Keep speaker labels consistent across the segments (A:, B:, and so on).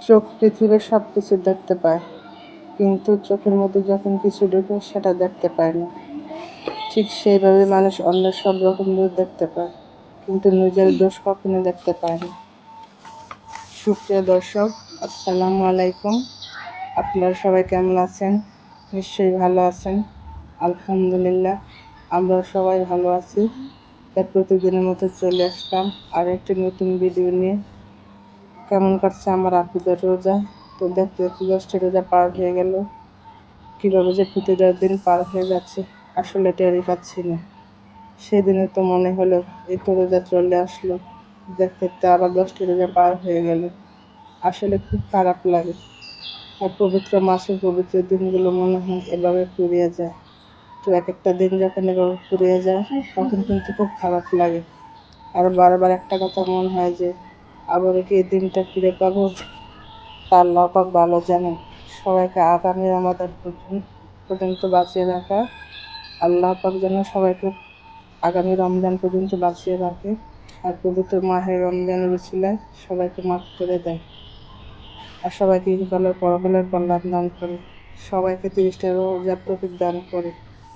A: চোখ পৃথিবীর সব কিছু দেখতে পায়, কিন্তু চোখের মধ্যে যখন কিছু ঢোকে সেটা দেখতে পায় না। ঠিক সেইভাবে মানুষ অন্যের সব রকম দোষ দেখতে পায়, কিন্তু নিজের দোষ কখনো দেখতে পায় না। সুপ্রিয় দর্শক, আসসালামু আলাইকুম। আপনারা সবাই কেমন আছেন? নিশ্চয়ই ভালো আছেন। আলহামদুলিল্লাহ, আমরা সবাই ভালো আছি। তার প্রতিদিনের মতো চলে আসলাম আর একটি নতুন ভিডিও নিয়ে। কেমন কাটছে আমার আপুদের রোজা? তো দেখতে দেখতে 10টি রোজা পার হয়ে গেল। কীভাবে যে প্রতিটা দিন পার হয়ে যাচ্ছে আসলে টেরই পাচ্ছি না। সেদিনে তো মনে হলো এই তো রোজা চলে আসলো, দেখতে দেখতে আবার 10টি রোজা পার হয়ে গেল। আসলে খুব খারাপ লাগে। আর পবিত্র মাসের পবিত্র দিনগুলো মনে হয় এভাবে ফুরিয়ে যায়। তো এক একটা দিন যখন এভাবে ফুরিয়ে যায় তখন কিন্তু খুব খারাপ লাগে। আর বারবার একটা কথা মনে হয় যে আবার কি এই দিনটা ফিরে পাবো? তা আল্লাহ পাক ভালো জানেন। সবাইকে আগামী রমাদান পর্যন্ত বাঁচিয়ে রাখা, আল্লাহ পাক যেন সবাইকে আগামী রমজান পর্যন্ত বাঁচিয়ে রাখে। আর পবিত্র মাহে রমজানের উসিলায় সবাইকে মাফ করে দেয়, আর সবাইকে ইহকালের পরকালের কল্যাণ দান করে, সবাইকে 30টা রোজার তৌফিক দান করে,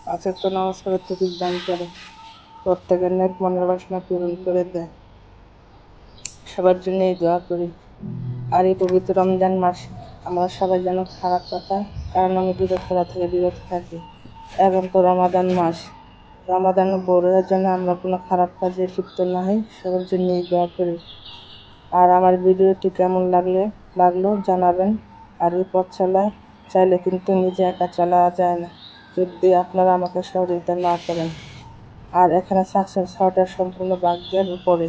A: 5 ওয়াক্ত নামাজ পড়ার তৌফিক দান করে, প্রত্যেকের নেক মনের বাসনা পূরণ করে দেয়। সবার জন্য এই দোয়া করি। আর এই পবিত্র রমজান মাসে আমরা সবাই যেন খারাপ কথা কারণ বিরত করা থেকে বিরত থাকি। এখন তো রমাদান মাস, রমাদান পরের জন্য আমরা কোনো খারাপ কাজে লিপ্ত না হই, সবার জন্য এই দোয়া করি। আর আমার ভিডিওটি কেমন লাগলো জানাবেন। আর এই পথ চলা চাইলে কিন্তু নিজে একা চলা যায় না, যদি আপনারা আমাকে সহযোগিতা না করেন। আর এখানে সাকসেস হওয়াটা সম্পূর্ণ ভাগ্যের উপরে।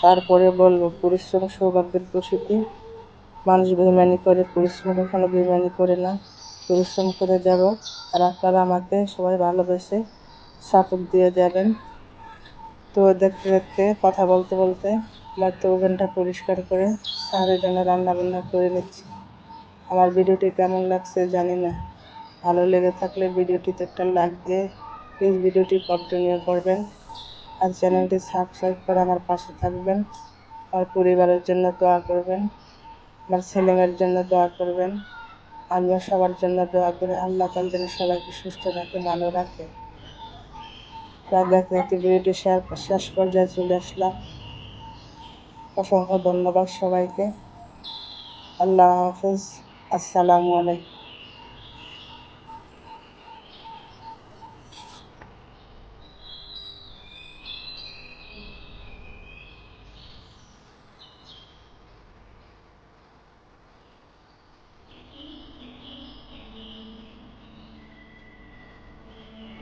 A: তারপরে বলবো, পরিশ্রম সৌভাগ্যের প্রসূতি। মানুষ বেইমানি করে, পরিশ্রম কখনো বেইমানি করে না। পরিশ্রম করে যাব, আর আপনারা আমাকে সবাই ভালোবেসে সাপোর্ট দিয়ে যাবেন। তো দেখতে দেখতে কথা বলতে বলতে আমার ওভেনটা পরিষ্কার করে সারের জন্য রান্নাবান্না করে নিচ্ছি। আমার ভিডিওটি কেমন লাগছে জানি না। ভালো লেগে থাকলে ভিডিওটিতে একটা লাইক দিয়ে প্লিজ ভিডিওটি কন্টিনিউ করবেন। আর চ্যানেলটি সাবস্ক্রাইব করে আমার পাশে থাকবেন। আমার পরিবারের জন্য দোয়া করবেন, আমার ছেলেমেয়ের জন্য দোয়া করবেন। আমিও সবার জন্য দোয়া করি, আল্লাহ তাআলা যেন সবাইকে সুস্থ রাখে, ভালো রাখে। দেখতে দেখতে ভিডিওটি শেষ পর্যায়ে চলে আসলাম। অসংখ্য ধন্যবাদ সবাইকে। আল্লাহ হাফেজ। আসসালামু আলাইকুম।